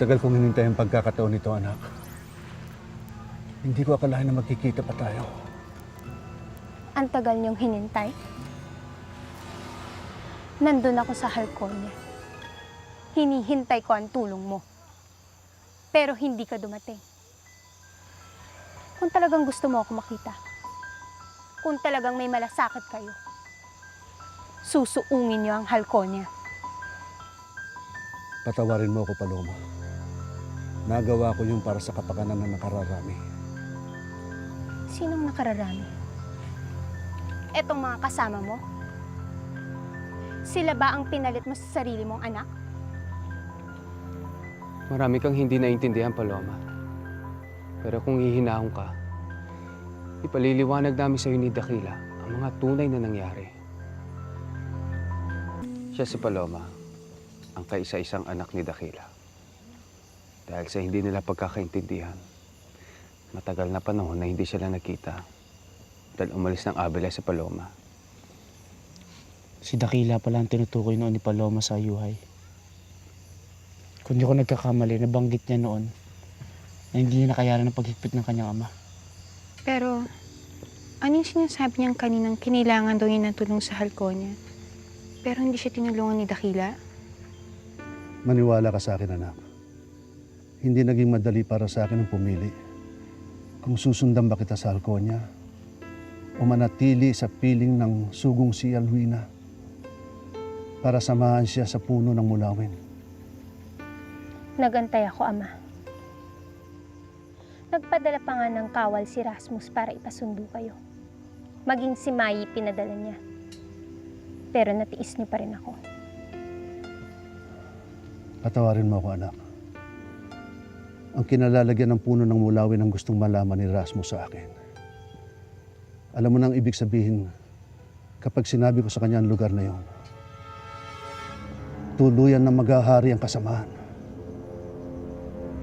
Matagal kong hinintay ang pagkakataon nito, anak. Hindi ko akalain na magkikita pa tayo. Ang tagal niyong hinintay. Nandun ako sa Halconia. Hinihintay ko ang tulong mo. Pero hindi ka dumating. Kung talagang gusto mo ako makita, kung talagang may malasakit kayo, susuungin niyo ang Halconia. Patawarin mo ako, Paloma. Nagawa ko yung para sa kapakanan ng nakararami. Sinong nakararami? Etong mga kasama mo? Sila ba ang pinalit mo sa sarili mong anak? Marami kang hindi naintindihan, Paloma. Pero kung hihinahon ka, ipaliliwanag namin sa'yo ni Dakila ang mga tunay na nangyari. Siya si Paloma, ang kaisa-isang anak ni Dakila. Dahil sa hindi nila pagkakaintindihan, matagal na panahon na hindi sila nakita dahil umalis ng Abela si Paloma. Si Dakila pala ang tinutukoy noon ni Paloma sa Yuhay. Kung di ko nagkakamali, nabanggit niya noon na hindi niya nakayanan ng paghigpit ng kanyang ama. Pero, ano yung sinasabi niyang kaninang kinailangan daw niya ng tulong sa Halconia? Pero hindi siya tinulungan ni Dakila? Maniwala ka sa akin, anak. Hindi naging madali para sa akin ang pumili. Kung susundan ba kita sa Halconia o manatili sa piling ng sugong si Alwina para samahan siya sa puno ng mulawin. Nagantay ako, Ama. Nagpadala pa nga ng kawal si Rasmus para ipasundo kayo. Maging si Mai pinadala niya. Pero natiis niyo pa rin ako. Patawarin mo ako, anak. Ang kinalalagyan ng puno ng mulawin ang gustong malaman ni Rasmus sa akin. Alam mo nang ibig sabihin kapag sinabi ko sa kanya ang lugar na yon. Tuluyan na maghahari ang kasamaan.